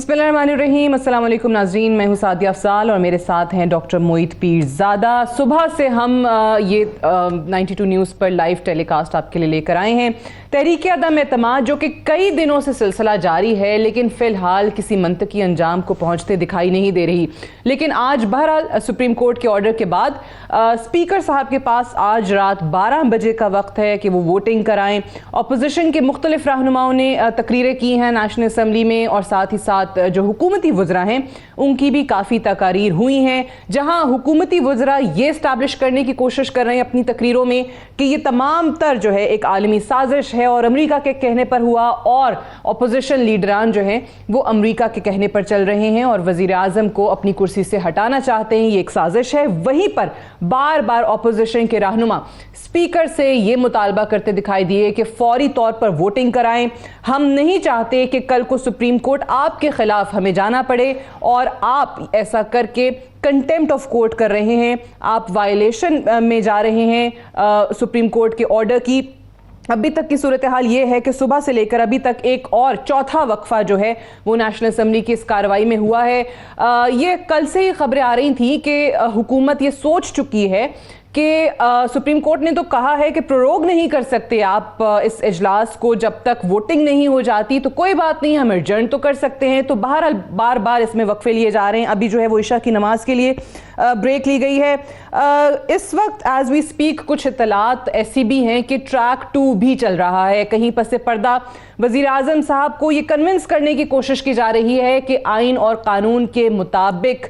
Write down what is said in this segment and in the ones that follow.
बिस्मिल्लाहिर्रहमानिर्रहीम। अस्सलाम वालेकुम नाज़रीन, मैं हूँ सादिया अफजाल और मेरे साथ हैं डॉक्टर मोईत पीरज़ादा। सुबह से हम ये 92 न्यूज़ पर लाइव टेलीकास्ट आपके लिए लेकर आए हैं। तहरीक अदम एतमाद जो कि कई दिनों से सिलसिला जारी है लेकिन फ़िलहाल किसी मंतकी अंजाम को पहुँचते दिखाई नहीं दे रही। लेकिन आज बहरहाल सुप्रीम कोर्ट के ऑर्डर के बाद स्पीकर साहब के पास आज रात 12 बजे का वक्त है कि वो वोटिंग कराएं। अपोजिशन के मुख्तलिफ रहनुमाओं ने तकरीरें की हैं नेशनल असम्बली में और साथ ही साथ जो हुकूमती वज़रा हैं उनकी भी काफ़ी तकारीर हुई हैं, जहां हुकूमती वज़रा ये इस्टेब्लिश करने की कोशिश कर रहे हैं अपनी तकरीरों में कि ये तमाम तर जो है एक आलमी साजिश है और अमेरिका के कहने पर हुआ, और अपोजिशन लीडरान जो हैं वो अमेरिका के कहने पर चल रहे हैं और वज़ीर आज़म को अपनी कुर्सी से हटाना चाहते हैं। ये एक साजिश है। वहीं पर बार बार अपोजिशन के रहनुमा स्पीकर से ये मुतालबा करते दिखाई दिए कि फौरी तौर पर वोटिंग कराएं। हम नहीं चाहते कि कल को सुप्रीम कोर्ट आपके खिलाफ हमें जाना पड़े और आप ऐसा करके कंटेम्प्ट ऑफ कोर्ट कर रहे हैं, आप वायलेशन में जा रहे हैं सुप्रीम कोर्ट के ऑर्डर की। अभी तक की सूरत हाल ये है कि सुबह से लेकर अभी तक एक और चौथा वक्फा जो है वो नेशनल असम्बली की इस कार्रवाई में हुआ है। ये कल से ही खबरें आ रही थी कि हुकूमत ये सोच चुकी है कि सुप्रीम कोर्ट ने तो कहा है कि प्रोरोग नहीं कर सकते आप इस इजलास को जब तक वोटिंग नहीं हो जाती, तो कोई बात नहीं, हम एडजर्न तो कर सकते हैं। तो बहरहाल बार बार इसमें वक्फे लिए जा रहे हैं। अभी जो है वो इशा की नमाज के लिए ब्रेक ली गई है। इस वक्त एज वी स्पीक कुछ इत्तलात ऐसी भी हैं कि ट्रैक 2 भी चल रहा है। कहीं पस पर्दा वज़ीर आज़म साहब को ये कन्विंस करने की कोशिश की जा रही है कि आइन और कानून के मुताबिक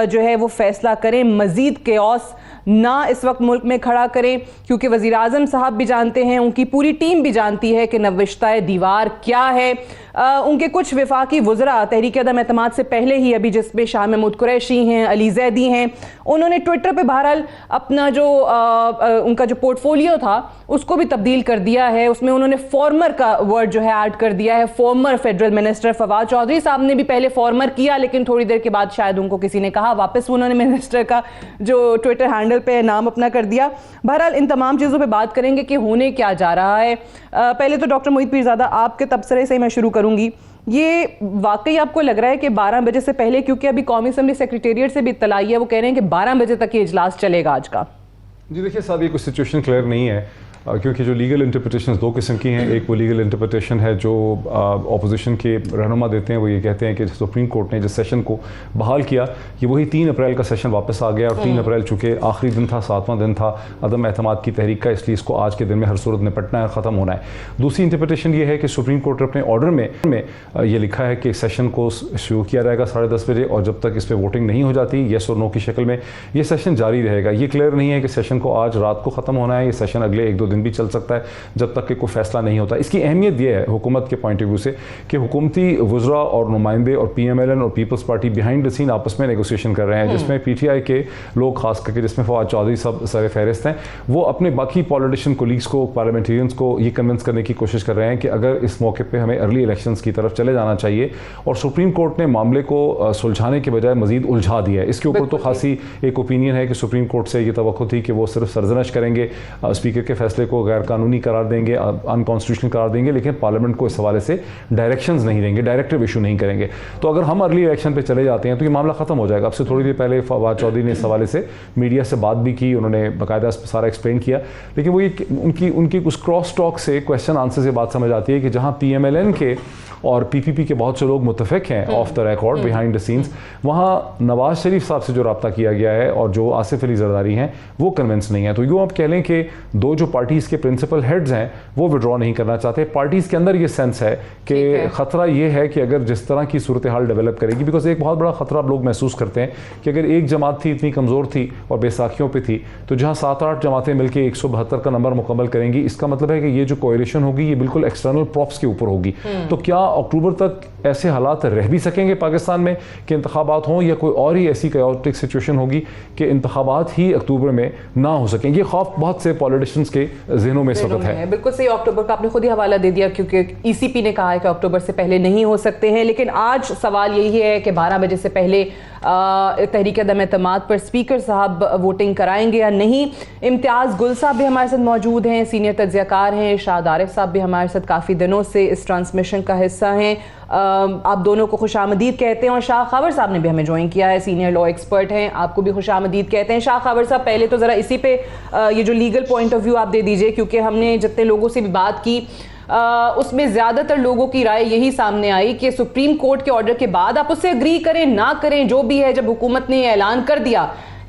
जो है वो फैसला करें, मज़ीद केओस ना इस वक्त मुल्क में खड़ा करें, क्योंकि वज़ीर आज़म साहब भी जानते हैं, उनकी पूरी टीम भी जानती है कि नविश्ता दीवार क्या है। उनके कुछ वफाकी वज़रा तहरीक अदम एतमाद से पहले ही, अभी जिसमें शाह महमूद कुरैशी हैं, अली जैदी हैं, उन्होंने ट्विटर पे बहरहाल अपना जो उनका जो पोर्टफोलियो था उसको भी तब्दील कर दिया है। उसमें उन्होंने फॉर्मर का वर्ड जो है ऐड कर दिया है। Former federal minister Fawad Chaudhry साहब ने भी पहले फॉर्मर किया, लेकिन थोड़ी देर के बाद शायद उनको किसी ने कहा, वापस उन्होंने मिनिस्टर का जो ट्विटर हैंडल पे नाम अपना कर दिया। बहरहाल इन तमाम चीज़ों पे बात करेंगे कि होने क्या जा रहा है। पहले तो डॉक्टर मोईत पीरज़ादा आपके तबसरे से मैं शुरू करूंगी। ये वाकई आपको लग रहा है कि 12 बजे से पहले, क्योंकि अभी कौमी असम्बली सेक्रेटेरिएट से भी इत्तला आई है, वो कह रहे हैं कि 12 बजे तक ये इजलास चलेगा आज का? जी देखिए साहब, ये कुछ सिचुएशन क्लियर नहीं है क्योंकि जो लीगल इंटरप्रिटेशन दो किस्म की हैं। एक वो लीगल इंटरप्रिटेशन है जो अपोजिशन के रहनुमा देते हैं, वो ये कहते हैं कि सुप्रीम कोर्ट ने जिस सेशन को बहाल किया ये वही 3 अप्रैल का सेशन वापस आ गया और 3 अप्रैल चूँकि आखिरी दिन था, 7वां दिन था अदम एतमाद की तहरीक का, इसलिए इसको आज के दिन में हर सूरत निपटना है, ख़त्म होना है। दूसरी इंटरप्रिटेशन ये है कि सुप्रीम कोर्ट ने अपने ऑर्डर में ये लिखा है कि सेशन को शुरू किया जाएगा 10:30 बजे और जब तक इस पर वोटिंग नहीं हो जाती येस और नो की शक्ल में ये सेशन जारी रहेगा। ये क्लियर नहीं है कि सेशन को आज रात को ख़त्म होना है, ये सेशन अगले 1-2 दिन भी चल सकता है जब तक कि कोई फैसला नहीं होता। इसकी अहमियत यह है हुकूमत के पॉइंट ऑफ व्यू से कि हुकूमती वज़रा और नुमाइंदे और PMLN और peoples party behind the scene आपस में नेगोशिएशन कर रहे हैं, जिसमें PTI के लोग खास करके, जिसमें फवाद चौधरी सब सर फहरिस्त हैं, वो अपने बाकी पॉलिटिशियन कोलीग्स को, पार्लियामेंटेरियंस को ये कन्विंस करने की कोशिश कर रहे हैं कि अगर इस मौके पर हमें अर्ली इलेक्शंस की तरफ चले जाना चाहिए। और सुप्रीम कोर्ट ने मामले को सुलझाने के बजाय मजीद उलझा दिया है। इसके ऊपर तो खासी एक ओपिनियन है कि सुप्रीम कोर्ट से ये तवक्को थी कि वो सिर्फ सरजनश करेंगे, स्पीकर के फैसले को गैर कानूनी करार देंगे, अनकॉन्स्टिट्यूशनल करार देंगे, लेकिन पार्लियामेंट को इस हवाले से डायरेक्शंस नहीं देंगे, डायरेक्टिव इशू नहीं करेंगे। तो अगर हम अर्ली इलेक्शन पे चले जाते हैं तो ये मामला खत्म हो जाएगा। अब से थोड़ी देर पहले फवाद चौधरी ने इस हवाले से मीडिया से बात भी की, उन्होंने बाकायदा सारा एक्सप्लेन किया, लेकिन वो उनकी उस क्रॉस टॉक से, क्वेश्चन आंसर से बात समझ आती है कि जहाँ PMLN के और PPP के बहुत से लोग मुतफिक हैं of the record behind the scenes, वहाँ नवाज शरीफ साहब से जो रब्ता किया गया है और जो आसिफ अली जरदारी हैं वो कन्विंस नहीं है। तो यूँ आप कह लें कि दो जो पार्टीज़ के प्रिंसिपल हेड्स हैं वो विड्रॉ नहीं करना चाहते। पार्टीज़ के अंदर ये सेंस है कि ख़तरा ये है कि अगर जिस तरह की सूरत हाल डेवलप करेगी, बिकॉज एक बहुत बड़ा ख़तरा आप लोग महसूस करते हैं कि अगर एक जमात थी इतनी कमज़ोर थी और बेसाखियों पर थी, तो जहाँ 7-8 जमातें मिलकर 172 का नंबर मुकम्मल करेंगी, इसका मतलब है कि ये जो कोएलिशन होगी ये बिल्कुल एक्सटर्नल प्रॉप्स के ऊपर होगी। तो क्या अक्टूबर तक ऐसे हालात रह भी सकेंगे पाकिस्तान में कि इंतखाबात हों, या कोई और ही ऐसी कैओटिक सिचुएशन होगी कि इंतखाबात ही अक्टूबर में ना हो सकें? ये खौफ बहुत से पॉलिटिशियंस के जहनों में इस वक्त है। बिल्कुल सही, अक्टूबर का आपने खुद ही हवाला दे दिया, क्योंकि ECP ने कहा है कि अक्टूबर से पहले नहीं हो सकते हैं। लेकिन आज सवाल यही है कि 12 बजे से पहले तहरीक अदम एतमाद पर स्पीकर साहब वोटिंग कराएंगे या नहीं। इम्तियाज़ गुल साहब भी हमारे साथ मौजूद हैं, सीनियर तज्ज़ियाकार हैं। इरशाद आरिफ साहब भी हमारे साथ काफ़ी दिनों से इस ट्रांसमिशन का हिस्सा हैं। आप दोनों को खुशामदीद कहते हैं और शाह खबर साहब ने भी हमें ज्वाइन किया है, सीनियर लॉ एक्सपर्ट हैं, आपको भी खुशामदीद कहते हैं। शाह खबर साहब, पहले तो ज़रा इसी पे ये जो लीगल पॉइंट ऑफ व्यू आप दे दीजिए, क्योंकि हमने जितने लोगों से भी बात की उसमें ज़्यादातर लोगों की राय यही सामने आई कि सुप्रीम कोर्ट के ऑर्डर के बाद आप उससे एग्री करें ना करें जो भी है, जब हुकूमत ने ऐलान कर दिया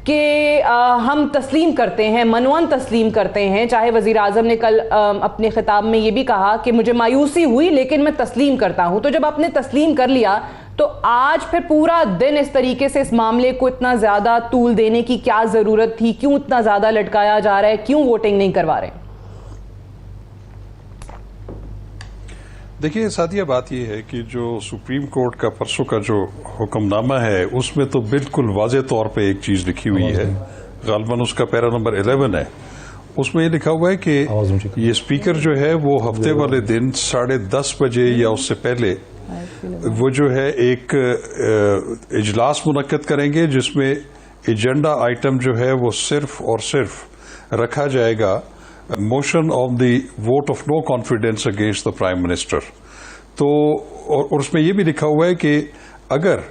कि हम तस्लीम करते हैं, मनवन तस्लीम करते हैं। चाहे वज़ीर आज़म ने कल अपने खिताब में ये भी कहा कि मुझे मायूसी हुई लेकिन मैं तस्लीम करता हूं, तो जब आपने तस्लीम कर लिया तो आज फिर पूरा दिन इस तरीके से इस मामले को इतना ज़्यादा तूल देने की क्या ज़रूरत थी? क्यों इतना ज़्यादा लटकाया जा रहा है? क्यों वोटिंग नहीं करवा रहे? देखिए सादिया, बात यह है कि जो सुप्रीम कोर्ट का परसों का जो हुक्मनामा है उसमें तो बिल्कुल वाज़े तौर पे एक चीज़ लिखी हुई है, गालबन उसका पैरा नंबर 11 है। उसमें ये लिखा हुआ है कि ये स्पीकर जो है वो हफ्ते वाले दिन 10:30 बजे या उससे पहले वो जो है एक इजलास मुनक्कद करेंगे जिसमें एजेंडा आइटम जो है वो सिर्फ और सिर्फ रखा जाएगा motion of the vote of no confidence against the prime minister. तो और उसमें यह भी लिखा हुआ है कि अगर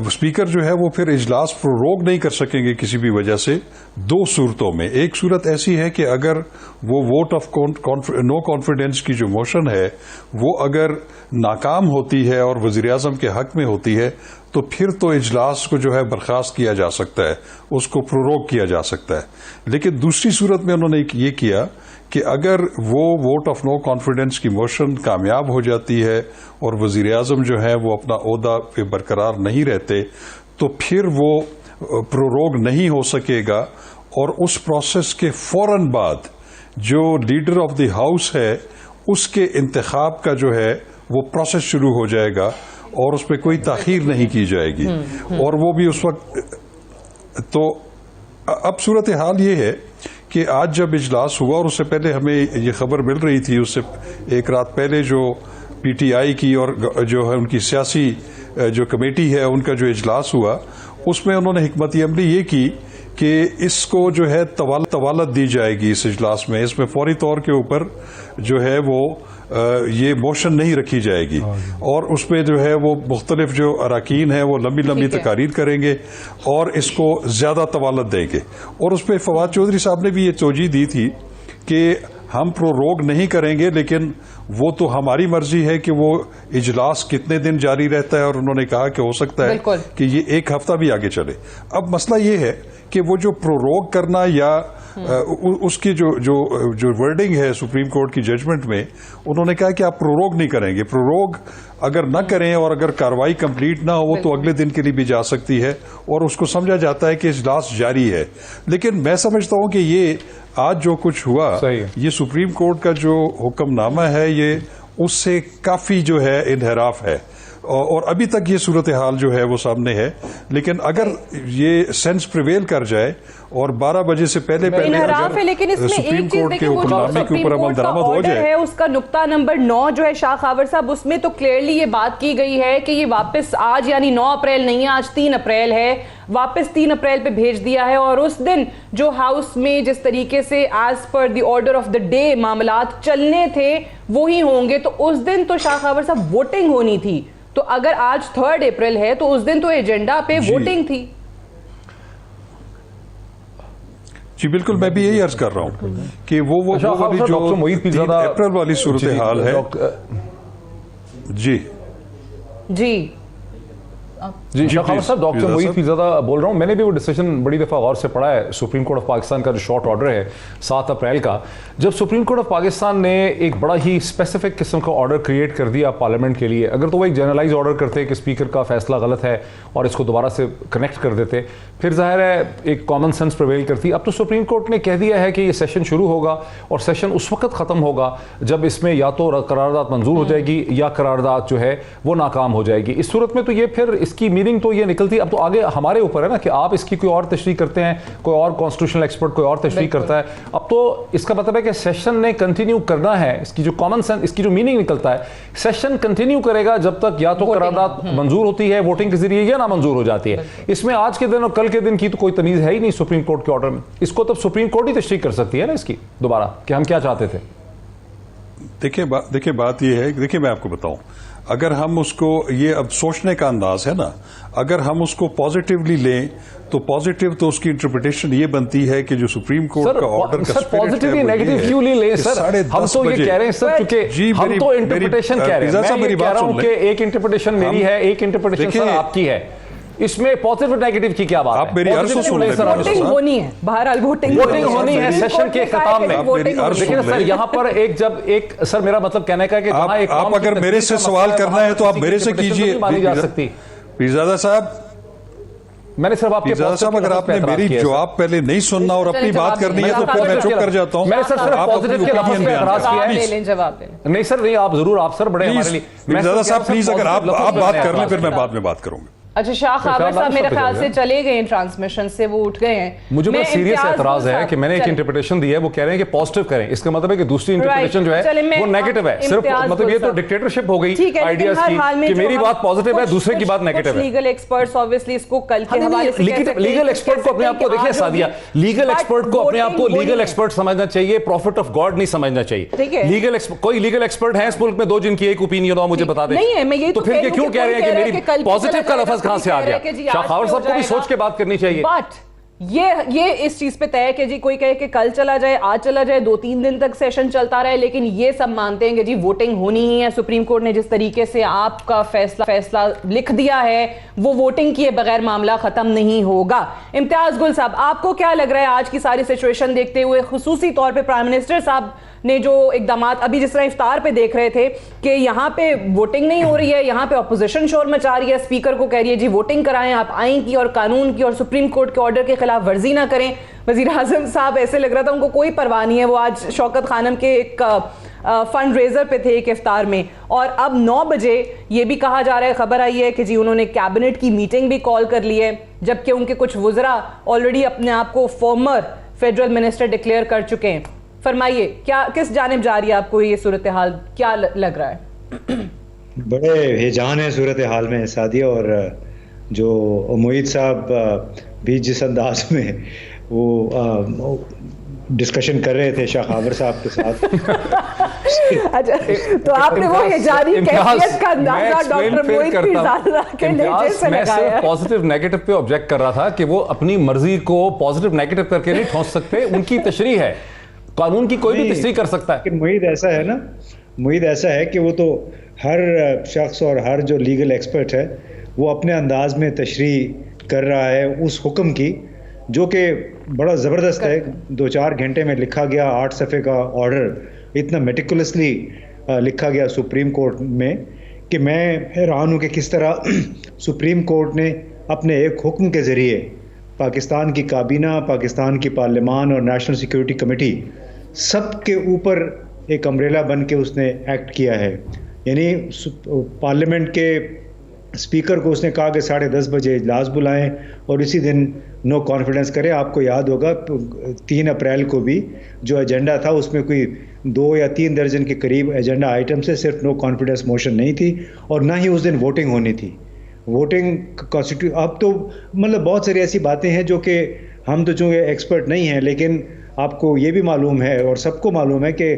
स्पीकर जो है वो फिर इजलास प्रोरोग नहीं कर सकेंगे किसी भी वजह से, दो सूरतों में। एक सूरत ऐसी है कि अगर वो वोट ऑफ नो कॉन्फिडेंस की जो मोशन है वो अगर नाकाम होती है और वजीर आजम के हक में होती है तो फिर तो इजलास को जो है बर्खास्त किया जा सकता है, उसको प्रोरोग किया जा सकता है। लेकिन दूसरी सूरत में उन्होंने ये किया कि अगर वो वोट ऑफ नो कॉन्फिडेंस की मोशन कामयाब हो जाती है और वजीर आजम जो है वो अपना ओहदा पे बरकरार नहीं रहते तो फिर वो प्रोरोग नहीं हो सकेगा और उस प्रोसेस के फौरन बाद जो लीडर ऑफ द हाउस है उसके इंतखाब का जो है वो प्रोसेस शुरू हो जाएगा और उस पर कोई ताखीर नहीं की जाएगी। और वो भी उस वक्त। तो अब सूरत हाल ये है कि आज जब इजलास हुआ और उससे पहले हमें ये खबर मिल रही थी, उससे एक रात पहले जो पीटीआई की और जो है उनकी सियासी जो कमेटी है उनका जो इजलास हुआ उसमें उन्होंने हिकमत अमली ये की कि इसको जो है तवालत दी जाएगी इस इजलास में। इसमें फौरी तौर के ऊपर जो है वो ये मोशन नहीं रखी जाएगी और उसमें जो है वो मुख्तलिफ जो अराकीन है वो लंबी लंबी तकारीर करेंगे और इसको ज्यादा तवालत देंगे। और उसमें फवाद चौधरी साहब ने भी ये तोजी दी थी कि हम प्रोरोग नहीं करेंगे लेकिन वो तो हमारी मर्जी है कि वो इजलास कितने दिन जारी रहता है, और उन्होंने कहा कि हो सकता है कि ये एक हफ्ता भी आगे चले। अब मसला ये है कि वो जो प्रोरोग करना या उसकी जो वर्डिंग है सुप्रीम कोर्ट की जजमेंट में, उन्होंने कहा कि आप प्रोरोग नहीं करेंगे। प्रोरोग अगर न करें और अगर कार्रवाई कंप्लीट ना हो तो अगले दिन के लिए भी जा सकती है और उसको समझा जाता है कि इजलास जारी है। लेकिन मैं समझता हूं कि ये आज जो कुछ हुआ ये सुप्रीम कोर्ट का जो हुक्मनामा है ये उससे काफी जो है इनहराफ है और अभी तक ये सूरत हाल जो है वो सामने है। लेकिन अगर ये सेंस प्रिवेल कर जाए और 12 बजे से पहले अगर है, लेकिन इसमें सुप्रीम कोर्ट के हुक्मनामे के ऊपर अमल दरामद हो जाए है, उसका नुक्ता नंबर 9 जो है शाह खावर साहब, उसमें तो क्लियरली ये बात की गई है कि ये वापस आज यानी 9 अप्रैल नहीं है, आज 3 अप्रैल है, वापस 3 अप्रैल पे भेज दिया है। और उस दिन जो हाउस में जिस तरीके से as per the order of the day मामलात चलने थे वो ही होंगे, तो उस दिन तो शाह खावर साहब वोटिंग होनी थी। तो अगर आज 3 अप्रैल है तो उस दिन तो एजेंडा पे वोटिंग थी। जी बिल्कुल, मैं भी यही अर्ज कर रहा हूं कि वो वाली जो 3 अप्रैल वाली सूरत हाल है। जी जी शाह खावर साहब, डॉक्टर मोईद पीरज़ादा बोल रहा हूँ। मैंने भी वो डिसीजन बड़ी दफ़ा गौर से पढ़ा है, सुप्रीम कोर्ट ऑफ पाकिस्तान का जो शॉर्ट ऑर्डर है 7 अप्रैल का, जब सुप्रीम कोर्ट ऑफ पाकिस्तान ने एक बड़ा ही स्पेसिफिक किस्म का ऑर्डर क्रिएट कर दिया पार्लियामेंट के लिए। अगर तो वो एक जनरलाइज ऑर्डर करते कि स्पीकर का फैसला गलत है और इसको दोबारा से कनेक्ट कर देते, फिर जाहिर है एक कॉमन सेंस प्रिवेल करती। अब तो सुप्रीम कोर्ट ने कह दिया है कि ये सेशन शुरू होगा और सेशन उस वक्त ख़त्म होगा जब इसमें या तो करारदाद मंजूर हो जाएगी या करारदाद जो है वो नाकाम हो जाएगी। इस सूरत में तो ये फिर इसकी मीनिंग तो ये निकलती, अब तो आगे हमारे ऊपर है ना कि आप इसकी कोई और तशरीह करते हैं, कोई और कॉन्स्टिट्यूशनल एक्सपर्ट कोई और तशरीह करता है। अब तो इसका मतलब है कि सेशन ने कंटिन्यू करना है, इसकी जो कॉमन सेंस, इसकी जो मीनिंग निकलता है, सेशन कंटिन्यू करेगा जब तक या तो करारदाद मंजूर होती है वोटिंग के जरिए या ना मंजूर हो जाती है। इसमें आज के दिन और कल के दिन की तो कोई तमीज है ही नहीं सुप्रीम कोर्ट के ऑर्डर में। इसको तब सुप्रीम कोर्ट ही तशरीह कर सकती है ना इसकी दोबारा कि हम क्या चाहते थे। देखिए बात यह है, देखिए मैं आपको बताऊं, अगर हम उसको, ये अब सोचने का अंदाज है ना, अगर हम उसको पॉजिटिवली लें तो पॉजिटिव तो उसकी इंटरप्रिटेशन ये बनती है कि जो सुप्रीम कोर्ट का ऑर्डर का पॉजिटिवली नेगेटिव क्यों नहीं ले सर? हम तो ये कह रहे हैं सर, क्योंकि हम तो इंटरप्रिटेशन कह रहे हैं। मैं ये कह रहा हूं कि एक इंटरप्रिटेशन मेरी है, एक इंटरप्रिटेशन सर आपकी है, इसमें पॉजिटिव नेगेटिव की क्या बात है? आप मेरी अर्ज तो सुन लें। वोटिंग होनी है, बहरहाल वोटिंग होनी है सेशन के खिताब में। लेकिन सर यहाँ पर एक जब एक सर मेरा मतलब कहने का है कि जहां एक आप अगर मेरे से सवाल करना है तो आप मेरे से कीजिए। मानी जा सकती पीरजादा साहब, मैंने सिर्फ आपके पीरजादा साहब, अगर आपने मेरी जवाब पहले नहीं सुनना और अपनी बात करनी है तो फिर मैं चुप कर जाता हूं। मैंने सर सिर्फ पॉजिटिव के लफ्ज़ पे एतराज किया है। जवाब नहीं सर, नहीं आप जरूर, आप सर बड़े हमारे लिए। पीरजादा साहब प्लीज, अगर आप बात कर लें फिर मैं बाद में बात करूंगा। अच्छा, शाह खावर साहब मेरे ख्याल से चले गए ट्रांसमिशन से, वो उठ गए हैं। मुझे बड़ा सीरियस एतराज है कि मैंने एक इंटरप्रिटेशन दी है, वो कह रहे हैं कि पॉजिटिव करें, इसका मतलब है कि दूसरी इंटरप्रिटेशन जो है वो नेगेटिव है। सिर्फ मतलब ये तो डिक्टेटरशिप हो गई आइडियाज की कि मेरी बात पॉजिटिव है, दूसरे की बात नेगेटिव है। लीगल एक्सपर्ट्स ऑब्वियसली इसको कल के हवाले से लीगल एक्सपर्ट को अपने आप को देखिए सादिया, लीगल एक्सपर्ट को अपने आप को लीगल एक्सपर्ट समझना चाहिए, प्रॉफिट ऑफ गॉड नहीं समझना चाहिए। लीगल कोई लीगल एक्सपर्ट है इस मुल्क में दो जिनकी एक ओपिनियन हो, मुझे बता दें। तो फिर क्यों कह रहे हैं कि मेरी पॉजिटिव का लफ्ज कहां से आ गया? शाह खावर साहब को भी सोच के बात करनी चाहिए। बट ये इस चीज पे तय है कि जी कोई कहे कि कल चला जाए, आज चला जाए, 2-3 दिन तक सेशन चलता रहे, लेकिन ये सब मानते हैं कि जी वोटिंग होनी ही है। सुप्रीम कोर्ट ने जिस तरीके से आपका फैसला लिख दिया है, वो वोटिंग किए बगैर मामला खत्म नहीं होगा। इम्तियाज गुल साहब, आपको क्या लग रहा है आज की सारी सिचुएशन देखते हुए, खुसूसी तौर पे प्राइम मिनिस्टर साहब ने जो इकदामात अभी जिस तरह इफ्तार पे देख रहे थे कि यहाँ पे वोटिंग नहीं हो रही है, यहाँ पे अपोजिशन शोर मचा रही है, स्पीकर को कह रही है जी वोटिंग कराएं, आप आइन की और कानून की और सुप्रीम कोर्ट के ऑर्डर के खिलाफ वर्जी ना करें। वजीर आजम साहब ऐसे लग रहा था उनको कोई परवाह नहीं है, वो आज शौकत खानम के एक फंड रेजर पे थे एक इफ्तार में, और अब 9 बजे ये भी कहा जा रहा है, खबर आई है कि जी उन्होंने कैबिनेट की मीटिंग भी कॉल कर ली है, जबकि उनके कुछ वुज़रा ऑलरेडी अपने आप को फॉर्मर फेडरल मिनिस्टर डिक्लेयर कर चुके हैं। फरमाइए, क्या किस जानिब जा रही है, आपको ये सूरत हाल क्या लग रहा है? बड़े हिजान है सूरत हाल में सादिया, और जो मोहित साहब भी जिस अंदाज में वो डिस्कशन कर रहे थे शाह खावर साहब के साथ अच्छा, तो आपने वो हिजानी कैफियत का अंदाजा डॉक्टर मोहित पीरजादा के लहजे से लगाया। मैं पॉजिटिव नेगेटिव पे ऑब्जेक्ट कर रहा था कि वो अपनी मर्जी को पॉजिटिव नेगेटिव करके नहीं ठोंस सकते, उनकी तशरीह है, कानून की कोई भी तशरीह कर सकता है। लेकिन मोहित ऐसा है ना, मोहित ऐसा है कि वो तो हर शख्स और हर जो लीगल एक्सपर्ट है वो अपने अंदाज में तशरीह कर रहा है उस हुक्म की, जो कि बड़ा ज़बरदस्त है। 2-4 घंटे में लिखा गया 8 सफ़े का ऑर्डर, इतना मेटिकुलसली लिखा गया सुप्रीम कोर्ट में कि मैं हैरान हूँ कि किस तरह सुप्रीम कोर्ट ने अपने एक हुक्म के ज़रिए पाकिस्तान की काबीना, पाकिस्तान की पार्लियामान और नेशनल सिक्योरिटी कमेटी सब के ऊपर एक अम्ब्रेला बन के उसने एक्ट किया है। यानी पार्लियामेंट के स्पीकर को उसने कहा कि 10:30 बजे इजलास बुलाएं और इसी दिन नो कॉन्फिडेंस करें। आपको याद होगा 3 अप्रैल को भी जो एजेंडा था उसमें कोई 2 या 3 दर्जन के करीब एजेंडा आइटम से सिर्फ नो कॉन्फिडेंस मोशन नहीं थी, और ना ही उस दिन वोटिंग होनी थी। वोटिंग कॉन्स्टिट्यूट, अब तो मतलब बहुत सारी ऐसी बातें हैं जो कि हम तो चूँकि एक्सपर्ट नहीं हैं, लेकिन आपको ये भी मालूम है और सबको मालूम है कि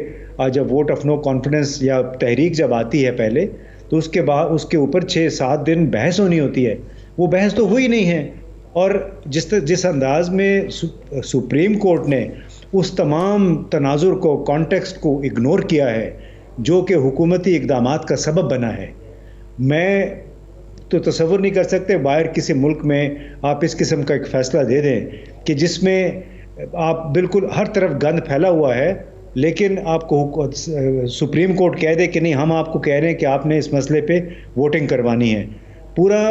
जब वोट ऑफ नो कॉन्फिडेंस या तहरीक जब आती है पहले, तो उसके बाद उसके ऊपर 6-7 दिन बहस होनी होती है। वो बहस तो हुई नहीं है, और जिस अंदाज में सुप्रीम कोर्ट ने उस तमाम तनाजुर को, कॉन्टेक्स्ट को इग्नोर किया है जो कि हुकूमती इक़दामात का सबब बना है, मैं तो तसव्वुर नहीं कर सकते बाहर किसी मुल्क में आप इस किस्म का एक फ़ैसला दे दें कि जिसमें आप बिल्कुल हर तरफ गंद फैला हुआ है, लेकिन आपको सुप्रीम कोर्ट कह दे कि नहीं, हम आपको कह रहे हैं कि आपने इस मसले पे वोटिंग करवानी है। पूरा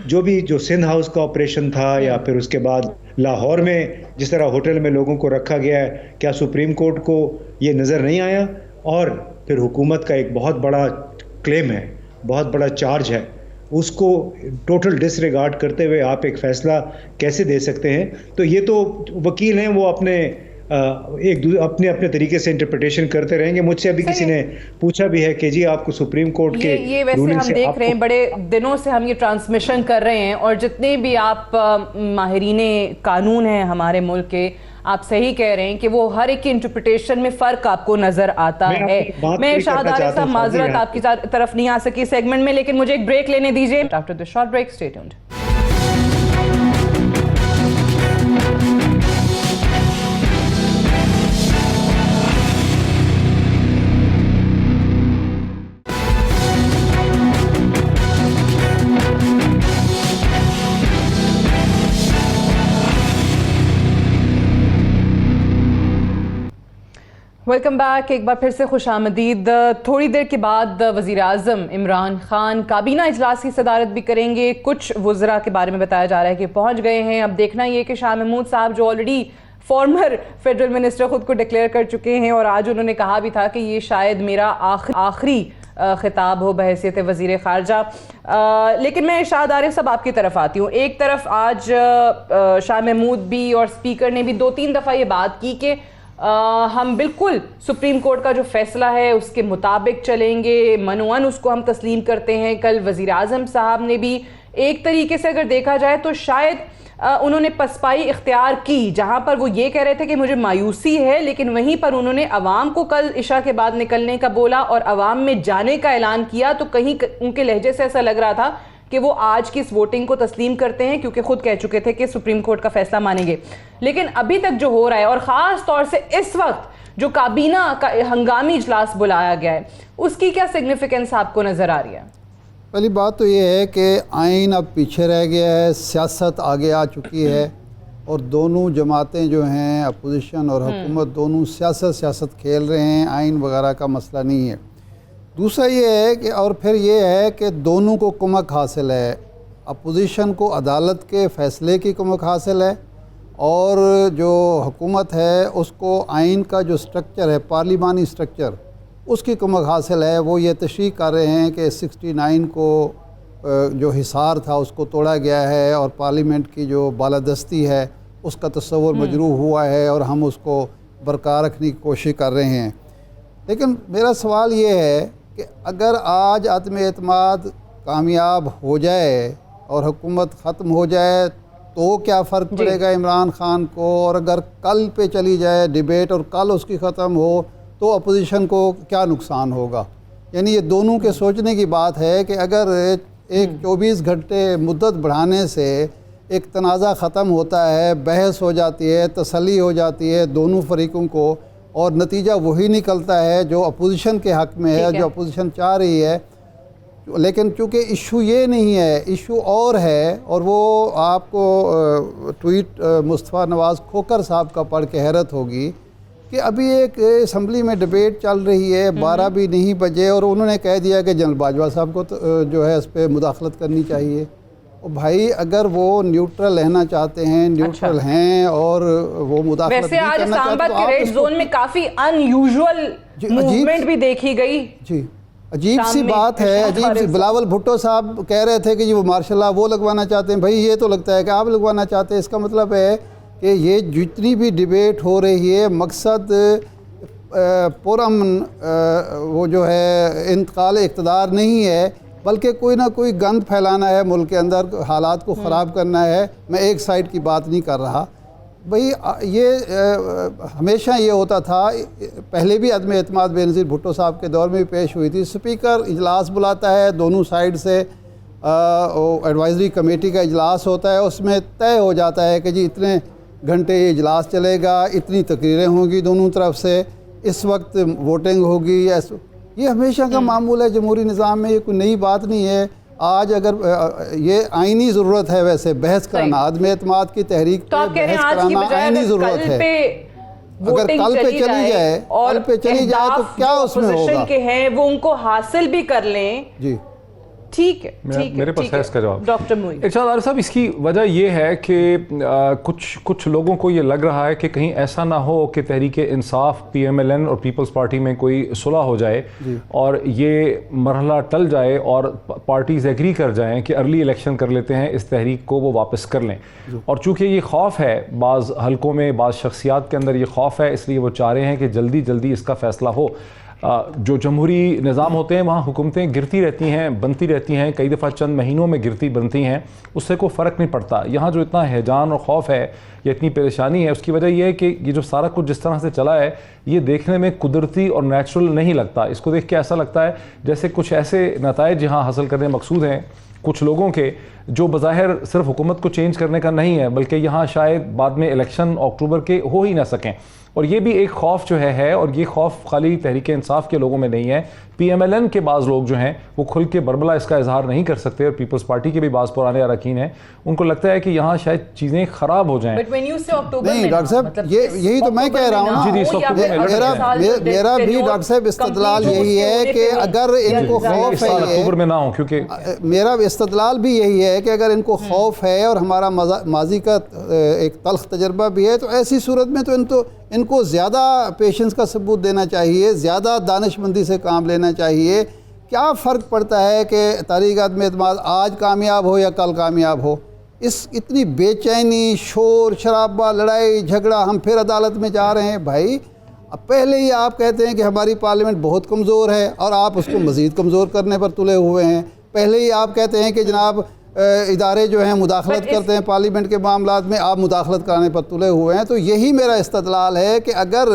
जो सिंध हाउस का ऑपरेशन था, या फिर उसके बाद लाहौर में जिस तरह होटल में लोगों को रखा गया है, क्या सुप्रीम कोर्ट को ये नज़र नहीं आया? और फिर हुकूमत का एक बहुत बड़ा क्लेम है, बहुत बड़ा चार्ज है उसको टोटल डिसरिगार्ड करते हुए आप एक फ़ैसला कैसे दे सकते हैं? तो ये तो वकील हैं, वो अपने अपने अपने तरीके से इंटरप्रिटेशन करते रहेंगे। मुझसे अभी किसी ने पूछा भी है कि जी आपको सुप्रीम कोर्ट के ये वैसे रूलिंग हम से देख रहे हैं, बड़े दिनों से हम ये ट्रांसमिशन कर रहे हैं और जितने भी आप माहिरीने कानून हैं हमारे मुल्क के, आप सही कह रहे हैं कि वो हर एक की इंटरप्रिटेशन में फ़र्क आपको नज़र आता है। मैं शाहदार साहब माजरत आपकी तरफ नहीं आ सकी सेगमेंट में, लेकिन मुझे एक ब्रेक लेने दीजिए। After the short break stay tuned. Welcome back, एक बार फिर से खुश आमदीद। थोड़ी देर के बाद वज़ीर आज़म इमरान खान काबीना इजलास की सदारत भी करेंगे। कुछ वज़रा के बारे में बताया जा रहा है कि पहुंच गए हैं। अब देखना ये कि शाह महमूद साहब जो ऑलरेडी फॉर्मर फेडरल मिनिस्टर खुद को डिक्लेयर कर चुके हैं और आज उन्होंने कहा भी था कि ये शायद मेरा आखिरी खिताब हो बहैसियत वज़ीर ख़ारजा। लेकिन मैं शाहद आरिफ साहब आपकी तरफ आती हूँ। एक तरफ आज शाह महमूद भी और स्पीकर ने भी 2-3 दफ़ा ये बात की कि हम बिल्कुल सुप्रीम कोर्ट का जो फैसला है उसके मुताबिक चलेंगे, मनोअन उसको हम तस्लीम करते हैं। कल वज़ीर आज़म साहब ने भी एक तरीके से अगर देखा जाए तो शायद उन्होंने पसपाई इख्तियार की, जहां पर वो ये कह रहे थे कि मुझे मायूसी है, लेकिन वहीं पर उन्होंने अवाम को कल इशा के बाद निकलने का बोला और अवाम में जाने का ऐलान किया। तो कहीं उनके लहजे से ऐसा लग रहा था कि वो आज की इस वोटिंग को तस्लीम करते हैं, क्योंकि खुद कह चुके थे कि सुप्रीम कोर्ट का फैसला मानेंगे। लेकिन अभी तक जो हो रहा है और ख़ास तौर से इस वक्त जो काबीना का हंगामी इजलास बुलाया गया है, उसकी क्या सिग्निफिकेंस आपको नज़र आ रही है? पहली बात तो ये है कि आइन अब पीछे रह गया है, सियासत आगे आ चुकी है और दोनों जमातें जो हैं अपोजिशन और हुकूमत दोनों सियासत खेल रहे हैं। आइन वगैरह का मसला नहीं है। दूसरा ये है कि और फिर ये है कि दोनों को कुमक हासिल है। अपोजिशन को अदालत के फ़ैसले की कुमक हासिल है और जो हुकूमत है उसको आइन का जो स्ट्रक्चर है, पार्लिमानी स्ट्रक्चर, उसकी कुमक हासिल है। वो ये तशरीह कर रहे हैं कि 69 को जो हिसार था उसको तोड़ा गया है और पार्लियामेंट की जो बालादस्ती है उसका तस्वुर मजरूह हुआ है और हम उसको बरकरार रखने की कोशिश कर रहे हैं। लेकिन मेरा सवाल ये है कि अगर आज आदम एतमाद कामयाब हो जाए और हुकूमत ख़त्म हो जाए तो क्या फ़र्क पड़ेगा इमरान ख़ान को, और अगर कल पे चली जाए डिबेट और कल उसकी ख़त्म हो तो अपोजिशन को क्या नुकसान होगा? यानी ये दोनों के सोचने की बात है कि अगर एक 24 घंटे मुद्दत बढ़ाने से एक तनाज़ा ख़त्म होता है, बहस हो जाती है, तसल्ली हो जाती है दोनों फरीकों को और नतीजा वही निकलता है जो अपोजिशन के हक़ में है, जो अपोजिशन चाह रही है। लेकिन चूँकि इशू ये नहीं है, इशू और है, और वो आपको ट्वीट मुस्तफ़ा नवाज़ खोकर साहब का पढ़ के हैरत होगी कि अभी एक असम्बली में डिबेट चल रही है, 12 भी नहीं बजे और उन्होंने कह दिया कि जनरल बाजवा साहब को तो जो है इस पर मुदाखलत करनी चाहिए। और भाई अगर वो न्यूट्रल रहना चाहते हैं, न्यूट्रल हैं और वो मुदाखलत वैसे आज करना इस्लामाबाद चाहते के रेड जोन में काफ़ी अनयूजुअल मूवमेंट भी देखी गई। जी अजीब सी बात है, अजीब सी। बिलावल भुट्टो साहब कह रहे थे कि जी वो मार्शल लॉ वो लगवाना चाहते हैं। भाई ये तो लगता है कि आप लगवाना चाहते हैं। इसका मतलब है कि ये जितनी भी डिबेट हो रही है मकसद पुरअमन वो जो है इंतकाल इक़्तिदार नहीं है, बल्कि कोई ना कोई गंद फैलाना है, मुल्क के अंदर हालात को ख़राब करना है। मैं एक साइड की बात नहीं कर रहा। भाई ये हमेशा ये होता था, पहले भी अदम एतमाद बेनज़ीर भुट्टो साहब के दौर में भी पेश हुई थी। स्पीकर इजलास बुलाता है, दोनों साइड से एडवाइजरी कमेटी का इजलास होता है, उसमें तय हो जाता है कि जी इतने घंटे ये इजलास चलेगा, इतनी तकरीरें होंगी दोनों तरफ से, इस वक्त वोटिंग होगी। ये हमेशा का मामूल है जमहूरी निज़ाम में, ये कोई नई बात नहीं है। आज अगर ये आइनी ज़रूरत है वैसे बहस करना, आदम एतमाद की तहरीक तो पे बहस कराना आइनी ज़रूरत है। अगर कल पे चली जाए तो क्या उसमें होगा? के हैं वो उनको हासिल भी कर लें जी, ठीक है, मेरे पास है इसका जवाब। डॉक्टर मोईद। इरशाद आरिफ साहब, इसकी वजह यह है कि कुछ लोगों को ये लग रहा है कि कहीं ऐसा ना हो कि तहरीक इंसाफ, PMLN और पीपल्स पार्टी में कोई सुलह हो जाए और ये मरहला टल जाए और पार्टीज एग्री कर जाएं कि अर्ली इलेक्शन कर लेते हैं, इस तहरीक को वो वापस कर लें। और चूंकि ये खौफ है, बाज़ हलकों में बाज़ शख्सियात के अंदर ये खौफ है, इसलिए वो चाह रहे हैं कि जल्दी जल्दी इसका फैसला हो। जो जमहूरी निज़ाम होते हैं वहाँ हुकूमतें गिरती रहती हैं, बनती रहती हैं, कई दफ़ा चंद महीनों में गिरती बनती हैं, उससे कोई फ़र्क नहीं पड़ता। यहाँ जो इतना हैजान और खौफ है या इतनी परेशानी है, उसकी वजह यह है कि ये जो सारा कुछ जिस तरह से चला है, ये देखने में कुदरती और नेचुरल नहीं लगता। इसको देख के ऐसा लगता है जैसे कुछ ऐसे नताइज यहाँ हासिल करने मकसूद हैं कुछ लोगों के, जो बज़ाहिर सिर्फ हुकूमत को चेंज करने का नहीं है, बल्कि यहाँ शायद बाद में इलेक्शन अक्टूबर के हो ही ना सकें। और ये भी एक खौफ जो है और ये खौफ खाली तहरीक इंसाफ के लोगों में नहीं है, PMLN के बाज़ लोग जो हैं वो खुल के बरबला इसका इजहार नहीं कर सकते, और पीपल्स पार्टी के भी बाज़ पुराने अरकान हैं, उनको लगता है कि यहाँ शायद चीज़ें ख़राब हो जाएं। नहीं डॉक्टर साहब, यही तो मैं कह रहा हूँ ना, मेरा भी डॉक्टर साहब इस्तदलाल यही है कि अगर इनको खौफ है, अक्टूबर में ना हो, क्योंकि मेरा इस्तदलाल भी यही है कि अगर इनको खौफ है और हमारा माजी का एक तल्ख तजर्बा भी है, तो ऐसी सूरत में तो इनको ज़्यादा पेशेंस का सबूत देना चाहिए, ज़्यादा दानिशमंदी से काम लेना चाहिए। क्या फ़र्क पड़ता है कि तहरीक आदम एतमाद आज कामयाब हो या कल कामयाब हो? इस इतनी बेचैनी, शोर शराबा, लड़ाई झगड़ा, हम फिर अदालत में जा रहे हैं। भाई अब पहले ही आप कहते हैं कि हमारी पार्लियामेंट बहुत कमज़ोर है और आप उसको मज़ीद कमज़ोर करने पर तुले हुए हैं। पहले ही आप कहते हैं कि जनाब इदारे जो हैं मुदाखलत करते हैं पार्लियामेंट के मामलात में, आप मुदाखलत कराने पर तुले हुए हैं। तो यही मेरा इस्तदलाल है कि अगर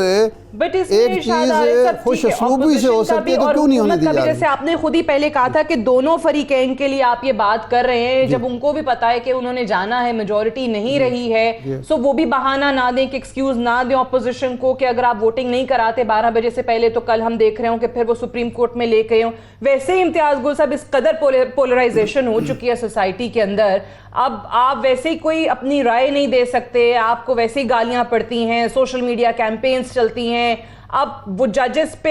एक चीज़ खुश असलूबी से हो सकती है तो क्यों नहीं होने दी जा रही? जैसे आपने खुद ही पहले कहा था कि दोनों फरीकैन के लिए आप ये बात कर रहे हैं, जब उनको भी पता है कि उन्होंने जाना है, मेजॉरिटी नहीं रही है, सो वो भी बहाना ना दें, कि एक्सक्यूज ना दें ऑपोजिशन को कि अगर आप वोटिंग नहीं कराते 12 बजे से पहले तो कल हम देख रहे हो कि फिर वो सुप्रीम कोर्ट में लेके हो। वैसे ही इम्तियाज गुल साहब, इस कदर पोलराइजेशन हो चुकी है सोसाइटी के अंदर, अब आप वैसे ही कोई अपनी राय नहीं दे सकते, आपको वैसे ही गालियां पड़ती हैं, सोशल मीडिया कैंपेन्स चलती हैं। अब वो जजेस पे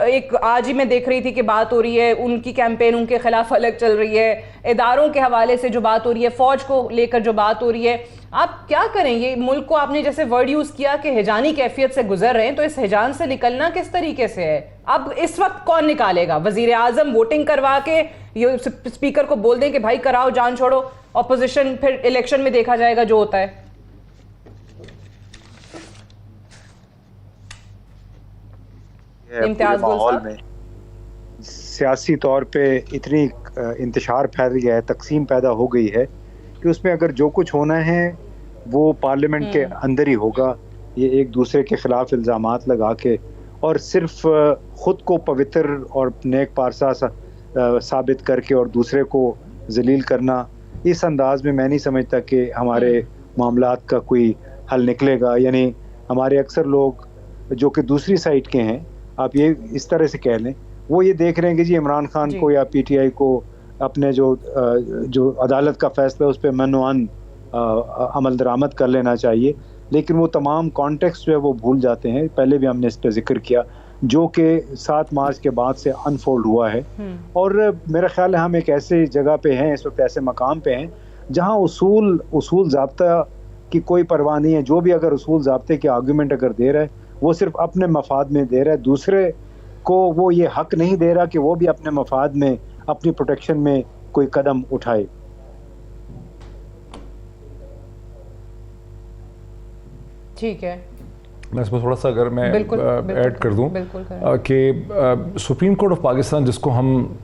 एक आज ही मैं देख रही थी कि बात हो रही है, उनकी कैंपेन उनके खिलाफ अलग चल रही है, इदारों के हवाले से जो बात हो रही है, फौज को लेकर जो बात हो रही है। आप क्या करें? ये मुल्क को आपने जैसे वर्ड यूज किया कि हिजानी कैफियत से गुजर रहे हैं, तो इस हिजान से निकलना किस तरीके से है? अब इस वक्त कौन निकालेगा? वजीर आजम वोटिंग करवा के ये स्पीकर को बोल दें कि भाई कराओ, जान छोड़ो, ऑपोजिशन फिर इलेक्शन में देखा जाएगा जो होता है। माहौल में सियासी तौर पे इतनी इंतशार फैल गया है, तकसीम पैदा हो गई है कि उसमें अगर जो कुछ होना है वो पार्लियामेंट के अंदर ही होगा। ये एक दूसरे के खिलाफ इल्ज़ामात लगा के और सिर्फ ख़ुद को पवित्र और नेक पारसा साबित करके और दूसरे को जलील करना, इस अंदाज में मैं नहीं समझता कि हमारे मामलात का कोई हल निकलेगा। यानी हमारे अक्सर लोग जो कि दूसरी साइड के हैं, आप ये इस तरह से कह लें, वो ये देख रहे हैं कि जी इमरान खान को या PTI को अपने जो अदालत का फैसला उस पर मनवान अमल दरामद कर लेना चाहिए, लेकिन वो तमाम कॉन्टेक्स्ट जो है वो भूल जाते हैं। पहले भी हमने इस पर जिक्र किया, जो कि 7 मार्च के बाद से अनफोल्ड हुआ है। और मेरा ख्याल है हम एक ऐसे जगह पे हैं, इस वक्त ऐसे मकाम पे हैं जहाँ उसूल ज़ाब्ता की कोई परवाह नहीं है। जो भी अगर उसूल ज़ाब्ते के आर्गूमेंट अगर दे रहा है वो सिर्फ अपने मफाद में दे रहा है, दूसरे को वो ये हक नहीं दे रहा कि वो भी अपने मफाद में, अपनी प्रोटेक्शन में कोई कदम उठाए। ठीक है, मैं इसमें थोड़ा सा अगर मैं ऐड कर दूं कि सुप्रीम कोर्ट ऑफ पाकिस्तान, जिसको हम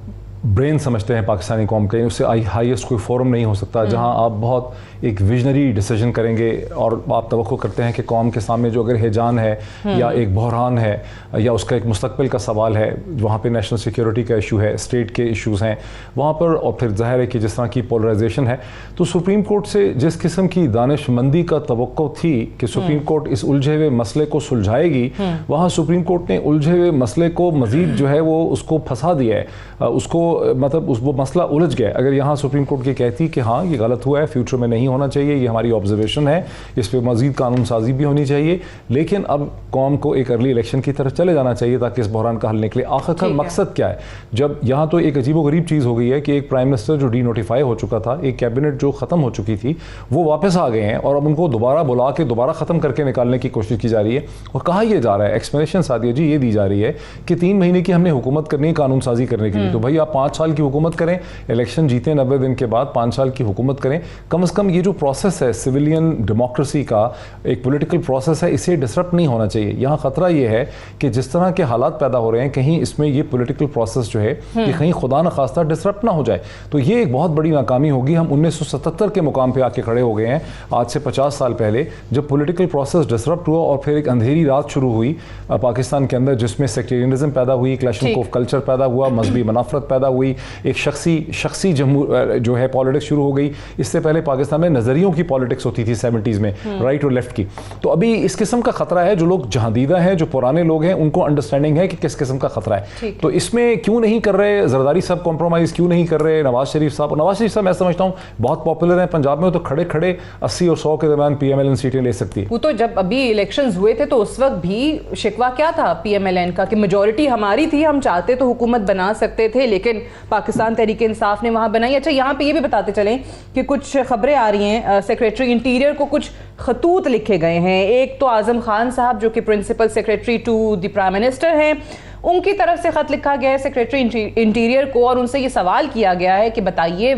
ब्रेन समझते हैं पाकिस्तानी कौम के, उससे हाईएस्ट कोई फोरम नहीं हो सकता जहां आप बहुत एक विजनरी डिसीजन करेंगे और आप तवक्को करते हैं कि कौम के सामने जो अगर हिजान है या एक बहरान है या उसका एक मुस्तकबिल का सवाल है, वहाँ पे नेशनल सिक्योरिटी का इशू है, स्टेट के इश्यूज़ हैं वहाँ पर, और फिर ज़ाहिर है कि जिस तरह की पोलराइजेशन है, तो सुप्रीम कोर्ट से जिस किस्म की दानिशमंदी का तवक्को थी कि सुप्रीम कोर्ट इस उलझे हुए मसले को सुलझाएगी, वहाँ सुप्रीम कोर्ट ने उलझे हुए मसले को मज़ीद जो है वो उसको फंसा दिया है, उसको मतलब वो मसला उलझ गया। अगर यहाँ सुप्रीम कोर्ट की कहती कि हाँ ये गलत हुआ है, फ्यूचर में नहीं होना चाहिए, ये हमारी ऑब्जर्वेशन है, इस पर मजीद कानून साजी भी होनी चाहिए, लेकिन अब कौम को एक अर्ली इलेक्शन की तरफ चले जाना चाहिए ताकि इस बहरान का हल निकले। आखिरकार मकसद क्या है? जब यहाँ तो एक अजीबोगरीब चीज़ हो गई है कि एक प्राइम मिनिस्टर जो डी नोटिफाई हो चुका था, एक कैबिनेट जो ख़त्म हो चुकी थी, वो वापस आ गए हैं और अब उनको दोबारा बुला के दोबारा ख़त्म करके निकालने की कोशिश की जा रही है। और कहा यह जा रहा है, एक्सप्लेनेशन सादिया जी ये दी जा रही है कि 3 महीने की हमने हुकूमत करनी है कानून साजी करने के लिए। तो भाई आप 5 साल की हुकूमत करें, इलेक्शन जीते 90 दिन के बाद 5 साल की हुकूमत करें। कम से कम ये जो प्रोसेस है सिविलियन डेमोक्रेसी का, एक पॉलिटिकल प्रोसेस है, इसे डिसरप्ट नहीं होना चाहिए। यहाँ खतरा ये है कि जिस तरह के हालात पैदा हो रहे हैं, कहीं इसमें ये पॉलिटिकल प्रोसेस जो है कि कहीं खुदा न खास्ता डिसरप्ट ना हो जाए। तो ये एक बहुत बड़ी नाकामी होगी। हम 1977 के मुकाम पे आके खड़े हो गए हैं, आज से 50 साल पहले, जब पॉलिटिकल प्रोसेस डिसरप्ट हुआ और फिर एक अंधेरी रात शुरू हुई पाकिस्तान के अंदर, जिसमें सेक्टेरियनिज्म पैदा हुई, क्लैशनिकोव कल्चर पैदा हुआ, मजहबी मनाफरत पैदा हुई, एक शख्सी जो है पॉलिटिक्स शुरू हो गई। इससे पहले पाकिस्तान में नज़रियों की पॉलिटिक्स होती थी 70s में, राइट और लेफ्ट की। तो अभी इस किस्म का खतरा है। जो लोग जहादीदा हैं, जो पुराने लोग हैं, उनको अंडरस्टैंडिंग है कि किस किस्म का खतरा है। तो इसमें क्यों नहीं कर रहे जरदारी साहब कॉम्प्रोमाइज़, क्यों नहीं कर रहे नवाज शरीफ साहब? नवाज शरीफ साहब मैं समझता हूँ बहुत पॉपुलर हैं पंजाब में, तो खड़े खड़े 80 और 100 के दरमियान PMLN सीटें ले सकती है। वो तो जब अभी इलेक्शंस हुए थे तो उस वक्त भी शिकवा क्या था PMLN का कि मेजॉरिटी हमारी थी, हम चाहते तो हुकूमत बना सकते थे, लेकिन पाकिस्तान तहरीक इंसाफ ने वहां बनाई। अच्छा, यहाँ पे ये भी बताते चलें कि कुछ खबरें आ रही हैं, सेक्रेटरी इंटीरियर को कुछ खतूत लिखे गए हैं। एक तो आजम खान साहब जो कि principal secretary to the prime minister हैं, उनकी तरफ से खत लिखा गया है सेक्रेटरी इंटीरियर को, और उनसे ये सवाल किया गया है कि बताइए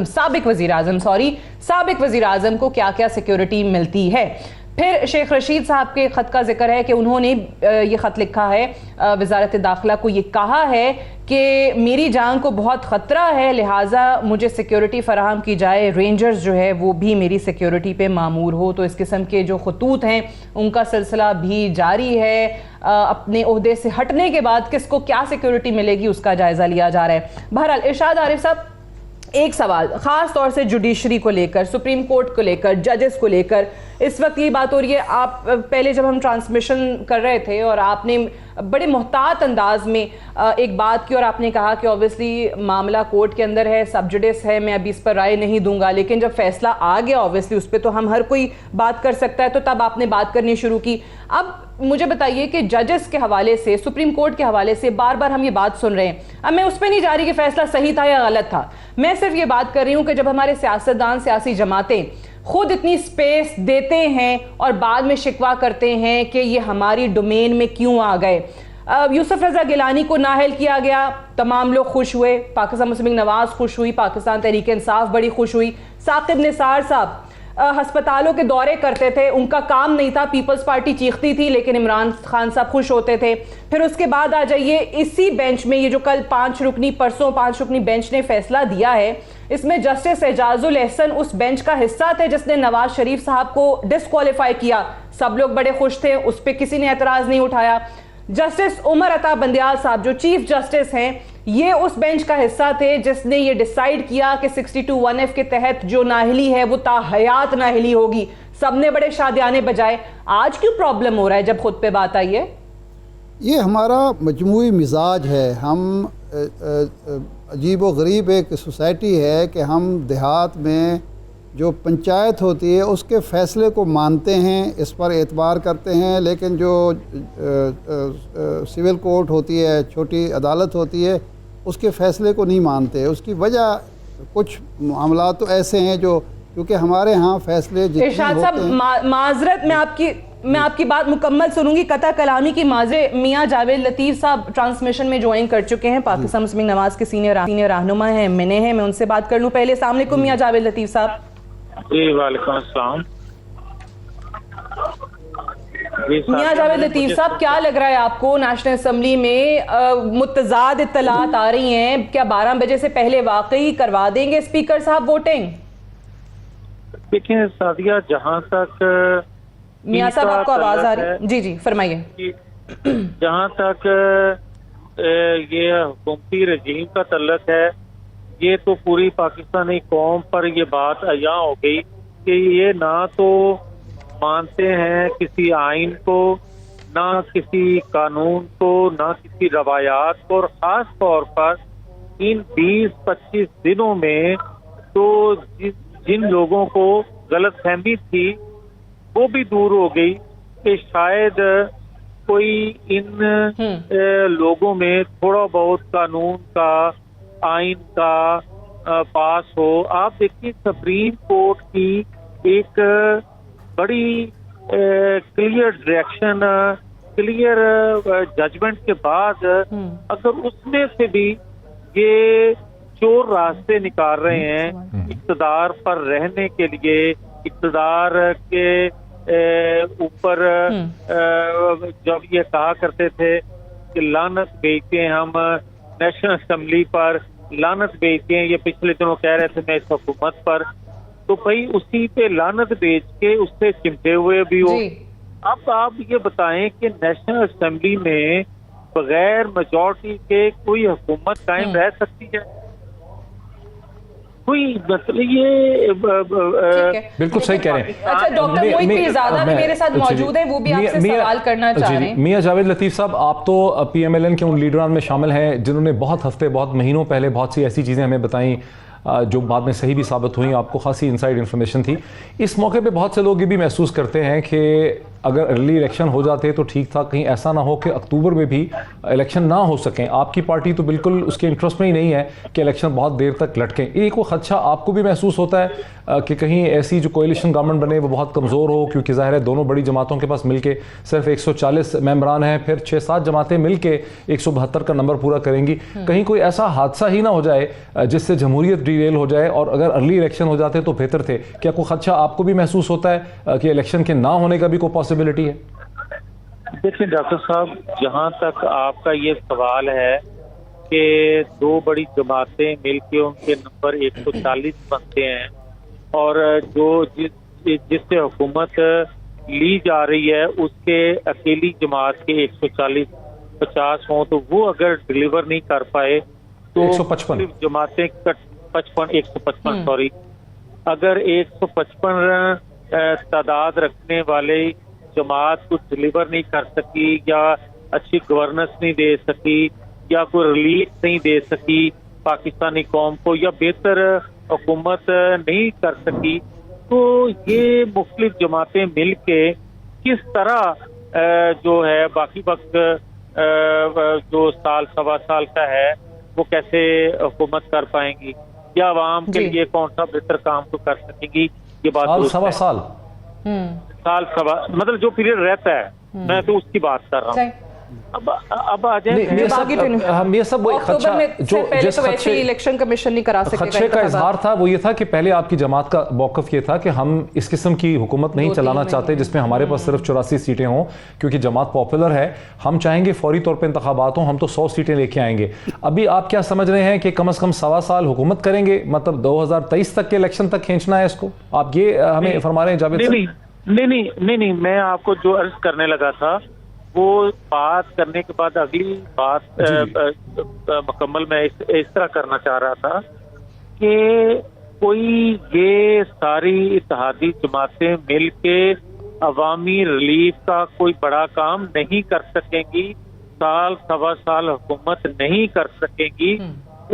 साबिक वजीर आजम को क्या क्या सिक्योरिटी मिलती है। फिर शेख रशीद साहब के खत का जिक्र है कि उन्होंने ये खत लिखा है वजारत दाखिला को, ये कहा है कि मेरी जान को बहुत ख़तरा है, लिहाजा मुझे सिक्योरिटी फराहम की जाए, रेंजर्स जो है वो भी मेरी सिक्योरिटी पे मामूर हो। तो इस किस्म के जो खतूत हैं उनका सिलसिला भी जारी है। अपने ओहदे से हटने के बाद किसको क्या सिक्योरिटी मिलेगी उसका जायज़ा लिया जा रहा है। बहरहाल इरशाद आरिफ साहब, एक सवाल ख़ास तौर से जुडिशरी को लेकर, सुप्रीम कोर्ट को लेकर, जजेस को लेकर इस वक्त ये बात हो रही है। आप पहले जब हम ट्रांसमिशन कर रहे थे और आपने बड़े मुहतात अंदाज में एक बात की और आपने कहा कि ऑब्वियसली मामला कोर्ट के अंदर है, सब जुडिस है, मैं अभी इस पर राय नहीं दूंगा, लेकिन जब फैसला आ गया ऑब्वियसली उस पर तो हम हर कोई बात कर सकता है, तो तब आपने बात करनी शुरू की। अब मुझे बताइए कि जजेस के हवाले से, सुप्रीम कोर्ट के हवाले से बार बार हम ये बात सुन रहे हैं। अब मैं उस पर नहीं जा रही कि फैसला सही था या गलत था, मैं सिर्फ ये बात कर रही हूँ कि जब हमारे सियासतदान, सियासी जमातें खुद इतनी स्पेस देते हैं और बाद में शिकवा करते हैं कि ये हमारी डोमेन में क्यों आ गए। यूसुफ रजा गिलानी को नाअहल किया गया, तमाम लोग खुश हुए, पाकिस्तान मुस्लिम लीग नवाज खुश हुई, पाकिस्तान तहरीक इंसाफ बड़ी खुश हुई। साकिब निसार साहब हस्पतालों के दौरे करते थे, उनका काम नहीं था, पीपल्स पार्टी चीखती थी लेकिन इमरान खान साहब खुश होते थे। फिर उसके बाद आ जाइए इसी बेंच में, ये जो कल 5 रुकनी बेंच ने फैसला दिया है, इसमें जस्टिस एजाजुल एहसन उस बेंच का हिस्सा थे जिसने नवाज शरीफ साहब को डिस्क्वालीफाई किया। सब लोग बड़े खुश थे, उस पर किसी ने एतराज नहीं उठाया। जस्टिस उमर अता बंदयाल साहब जो चीफ जस्टिस हैं, ये उस बेंच का हिस्सा थे जिसने ये डिसाइड किया कि 62(1)F के तहत जो नाहली है वो ताहयात नाहली होगी। सबने बड़े शादियाने बजाए। आज क्यों प्रॉब्लम हो रहा है जब खुद पे बात आई है? ये हमारा मजमूई मिजाज है। हम अजीब व गरीब एक सोसाइटी है कि हम देहात में जो पंचायत होती है उसके फ़ैसले को मानते हैं, इस पर एतबार करते हैं, लेकिन जो सिविल कोर्ट होती है, छोटी अदालत होती है, उसके फ़ैसले को नहीं मानते। उसकी वजह कुछ मामला तो ऐसे हैं जो क्योंकि हमारे यहाँ फ़ैसले इरशाद साहब माजरत मैं आपकी बात मुकम्मल सुनूंगी, कता कलामी की माजरे मियाँ जावेद लतीफ़ साहब ट्रांसमिशन में ज्वाइन कर चुके हैं, पाकिस्तान मुस्लिम नवाज के सीनियर रहनुमा हैं, मैं उनसे बात कर लूँ पहले। अस्सलाम वालेकुम मियाँ जावेद लतीफ़ साहब। जी वालेकुम अस्सलाम। मियाँ जावेद लतीफ़ साहब, क्या लग रहा है आपको नेशनल असम्बली में मुतज़ाद इत्तलात आ रही हैं, क्या 12 बजे से पहले वाकई करवा देंगे स्पीकर साहब वोटिंग? देखिए सादिया, जहाँ तक मियाँ साहब आपको आवाज आ रही? जी जी फरमाइए। जहाँ तक ये हुकूमती रजीम का तल्लक है, ये तो पूरी पाकिस्तानी कौम पर ये बात अया हो गई कि ये ना तो मानते हैं किसी आइन को, ना किसी कानून को, ना किसी रवायात को, और ख़ास तौर पर इन 20-25 दिनों में तो जिन लोगों को गलतफहमी थी वो भी दूर हो गई कि शायद कोई इन लोगों में थोड़ा बहुत कानून का, आइन का पास हो। आप देखिए सुप्रीम कोर्ट की एक बड़ी क्लियर डायरेक्शन, क्लियर जजमेंट के बाद अगर उसमें से भी ये चोर रास्ते निकाल रहे हैं इक़्तिदार पर रहने के लिए, इक़्तिदार के ऊपर जब ये कहा करते थे कि लानत भेजते हैं हम नेशनल असेंबली पर, लानत भेजते हैं, ये पिछले दिनों कह रहे थे मैं इस हुकूमत पर, तो भाई उसी पे लानत भेज के उससे चिमटे हुए भी हो। अब आप ये बताएं कि नेशनल असेंबली में बगैर मेजॉरिटी के कोई हुकूमत कायम रह सकती है? कोई मतलब ये बिल्कुल सही कह रहे हैं। अच्छा, डॉक्टर मोहित पीरज़ादा भी मेरे साथ मौजूद है, वो भी आपसे सवाल करना चाह रहे हैं। मियां जावेद लतीफ साहब, आप तो PMLN के उन लीडरान में शामिल हैं जिन्होंने बहुत हफ्ते, बहुत महीनों पहले बहुत सी ऐसी चीज़ें हमें बताई जो बाद में सही भी साबित हुई। आपको खासी इनसाइड इन्फॉर्मेशन थी। इस मौके पे बहुत से लोग ये भी महसूस करते हैं कि अगर अर्ली इलेक्शन हो जाते तो ठीक था, कहीं ऐसा ना हो कि अक्टूबर में भी इलेक्शन ना हो सकें। आपकी पार्टी तो बिल्कुल उसके इंटरेस्ट में ही नहीं है कि इलेक्शन बहुत देर तक लटकें। एक वो खदशा आपको भी महसूस होता है कि कहीं ऐसी जो कोalition गवर्नमेंट बने वो बहुत कमज़ोर हो, क्योंकि ज़ाहिर है दोनों बड़ी जमातों के पास मिलके सिर्फ 140 मेंबरान हैं, फिर 6-7 जमातें मिलके 172 का नंबर पूरा करेंगी। कहीं कोई ऐसा हादसा ही ना हो जाए जिससे जमहूरियत डीरेल हो जाए, और अगर अर्ली इलेक्शन हो जाते तो बेहतर थे। क्या कोई खदशा आपको भी महसूस होता है कि इलेक्शन के ना होने का भी कोई पॉसिबिलिटी है? देखिए डॉक्टर साहब, जहां तक आपका ये सवाल है कि दो बड़ी जमातें मिलके उनके नंबर 140 बनते हैं और जो जिससे हुकूमत ली जा रही है उसके अकेली जमात के 140-50 हों, तो वो अगर डिलीवर नहीं कर पाए तो 155 जमातें 155 सॉरी, अगर 155 तादाद रखने वाले जमात कुछ डिलीवर नहीं कर सकी या अच्छी गवर्नेंस नहीं दे सकी या कोई रिलीफ नहीं दे सकी पाकिस्तानी कौम को या बेहतर हुकूमत नहीं कर सकी, तो ये मुख्तलिफ जमातें मिल के किस तरह जो है बाकी वक्त जो साल सवा साल का है वो कैसे हुकूमत कर पाएंगी या आवाम के लिए कौन सा बेहतर काम तो कर सकेंगी? ये बात साल सवा मतलब जो पीरियड रहता है, मैं तो उसकी बात कर रहा हूँ। अब आ जाए इलेक्शन कमीशन नहीं करा सकेगा। खदशे का इजहार था वो ये था कि पहले आपकी जमात का मौकफ ये था कि हम इस किस्म की हुकूमत नहीं चलाना चाहते जिसमें हमारे पास सिर्फ 84 सीटें हों, क्योंकि जमात पॉपुलर है। हम चाहेंगे फौरी तौर पर इंतखाबात हों, हम तो 100 सीटें लेके आएंगे। अभी आप क्या समझ रहे हैं कि कम से कम सवा साल हुकूमत करेंगे, मतलब 2023 तक के इलेक्शन तक खींचना है इसको? आप ये हमें फरमा रहे हैं जावेद? नहीं, मैं आपको जो अर्ज करने लगा था वो बात करने के बाद अगली बात मुकम्मल मैं इस तरह करना चाह रहा था कि कोई ये सारी इत्तेहादी जमातें मिल के अवामी रिलीफ का कोई बड़ा काम नहीं कर सकेंगी, साल सवा साल हुकूमत नहीं कर सकेंगी।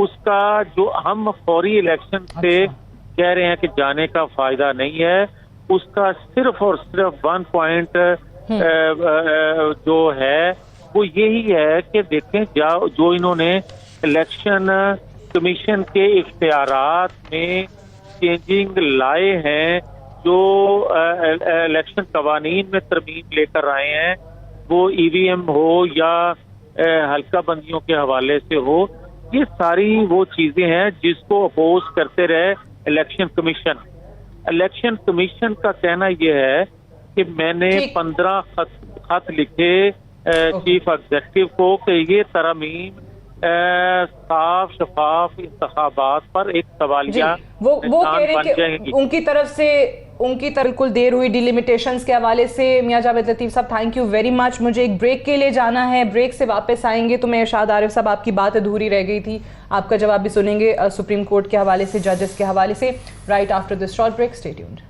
उसका जो हम फौरी इलेक्शन से कह रहे हैं कि जाने का फायदा नहीं है, उसका सिर्फ और सिर्फ 1 पॉइंट जो है वो यही है कि देखें जो इन्होंने इलेक्शन कमीशन के इख्तियारात में चेंजिंग लाए हैं, जो इलेक्शन कवानीन में तरमीम लेकर आए हैं, वो EVM हो या हल्का बंदियों के हवाले से हो, ये सारी वो चीजें हैं जिसको अपोज करते रहे इलेक्शन कमीशन। इलेक्शन कमीशन का कहना यह है कि मैंने 15 खत लिखे चीफ एग्जीक्यूटिव को कि ये तरमीम साफ शफाफ इंतखाबात पर एक सवालिया वो कह रहे हैं कि उनकी तरफ बिल्कुल देर हुई डिलिमिटेशंस के हवाले से। मियां जावेद लतीफ साहब, थैंक यू वेरी मच। मुझे एक ब्रेक के लिए जाना है, ब्रेक से वापस आएंगे तो मैं इरशाद आरिफ साहब, आपकी बात अधूरी रह गई थी, आपका जवाब भी सुनेंगे सुप्रीम कोर्ट के हवाले से, जजेस के हवाले से, right after this short break. Stay tuned.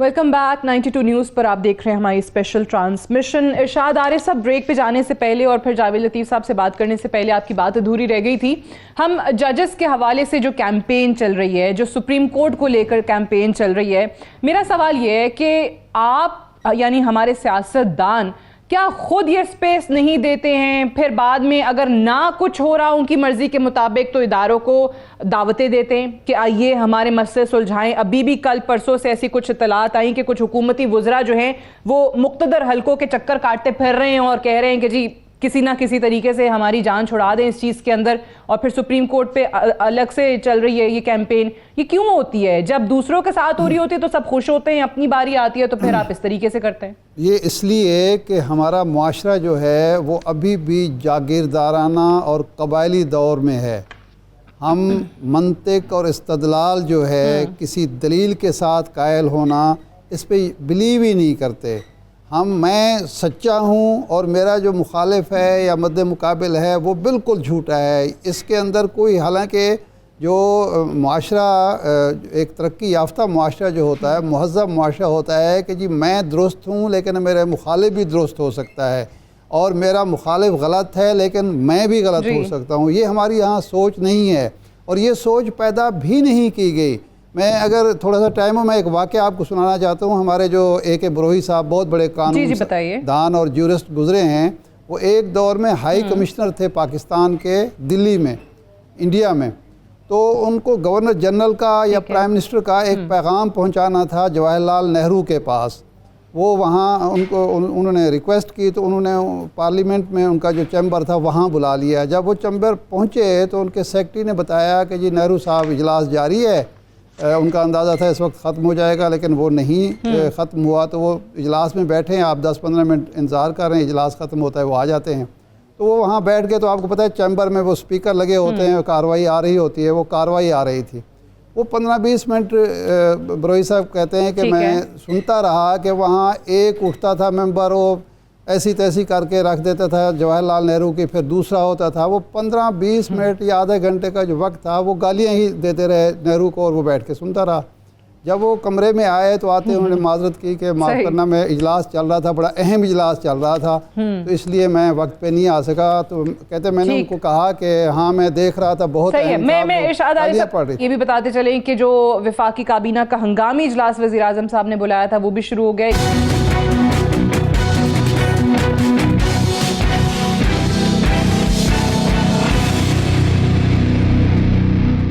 Welcome back 92 news पर आप देख रहे हैं हमारी स्पेशल ट्रांसमिशन। इरशाद आरिफ साहब, ब्रेक पे जाने से पहले और फिर जावेद लतीफ़ साहब से बात करने से पहले आपकी बात अधूरी रह गई थी। हम जजेस के हवाले से जो कैंपेन चल रही है, जो सुप्रीम कोर्ट को लेकर कैंपेन चल रही है, मेरा सवाल ये है कि आप यानी हमारे सियासतदान क्या खुद ये स्पेस नहीं देते हैं, फिर बाद में अगर ना कुछ हो रहा उनकी मर्जी के मुताबिक तो इदारों को दावतें देते हैं कि आइए हमारे मसले सुलझाएं। अभी भी कल परसों से ऐसी कुछ इतलात आई कि कुछ हुकूमती वुज़रा जो हैं वो मुक्तदर हलकों के चक्कर काटते फिर रहे हैं और कह रहे हैं कि जी किसी ना किसी तरीके से हमारी जान छुड़ा दें इस चीज़ के अंदर। और फिर सुप्रीम कोर्ट पे अलग से चल रही है ये कैंपेन। ये क्यों होती है? जब दूसरों के साथ हो रही होती है तो सब खुश होते हैं, अपनी बारी आती है तो फिर आप इस तरीके से करते हैं। ये इसलिए कि हमारा मुआशरा जो है वो अभी भी जागीरदाराना और कबायली दौर में है। हम मंतिक और इस्तदलाल जो है किसी दलील के साथ कायल होना, इस पे बिलीव ही नहीं करते। मैं सच्चा हूँ और मेरा जो मुखालिफ है या मद्दे मुकाबिल है वो बिल्कुल झूठा है। इसके अंदर कोई, हालांकि जो मुआशरा एक तरक्की याफ्ता मुआशरा जो होता है, मुहज़्ज़ब मुआशरा होता है कि जी मैं दुरुस्त हूँ लेकिन मेरे मुखालिफ भी दुरुस्त हो सकता है, और मेरा मुखालिफ गलत है लेकिन मैं भी गलत हो सकता हूँ। ये हमारी यहाँ सोच नहीं है और ये सोच पैदा भी नहीं की गई। मैं अगर थोड़ा सा टाइम हो, मैं एक वाक़या आपको सुनाना चाहता हूँ। हमारे जो ए.के. बरोही साहब बहुत बड़े कानून दान और ज्यूरिस्ट गुजरे हैं। वो एक दौर में हाई कमिश्नर थे पाकिस्तान के दिल्ली में, इंडिया में। तो उनको गवर्नर जनरल का या प्राइम मिनिस्टर का एक पैगाम पहुँचाना था जवाहरलाल नेहरू के पास। वो वहाँ उन्होंने रिक्वेस्ट की तो उन्होंने पार्लियामेंट में उनका जो चैम्बर था वहाँ बुला लिया। जब वो चैम्बर पहुँचे तो उनके सेक्रेटरी ने बताया कि जी नेहरू साहब इजलास जारी है। उनका अंदाज़ा था इस वक्त ख़त्म हो जाएगा, लेकिन वो नहीं ख़त्म हुआ। तो वो इजलास में बैठे हैं, आप 10-15 मिनट इंतज़ार कर रहे हैं, इजलास ख़त्म होता है, वो आ जाते हैं। तो वो वहाँ बैठ के, तो आपको पता है चैम्बर में वो स्पीकर लगे होते हैं, कार्रवाई आ रही होती है, वो कार्रवाई आ रही थी। वो 15-20 मिनट बरोही साहब कहते हैं कि मैं सुनता रहा कि वहाँ एक उठता था मेंबर, वो ऐसी तैसी करके रख देता था जवाहरलाल नेहरू की, फिर दूसरा होता था। वो 15-20 मिनट या आधे घंटे का जो वक्त था वो गालियाँ ही देते रहे नेहरू को, और वो बैठ के सुनता रहा। जब वो कमरे में आए तो आते उन्होंने माजरत की कि माफ़ करना, मैं इजलास चल रहा था, बड़ा अहम इजलास चल रहा था, तो इसलिए मैं वक्त पे नहीं आ सका। तो कहते मैंने उनको कहा कि हाँ मैं देख रहा था, बहुत मैं इरशाद आरिफ साहब ये भी बताते चले कि जो वफाकी काबीना का हंगामी इजलास वज़ीर आज़म साहब ने बुलाया था वो भी शुरू हो गया।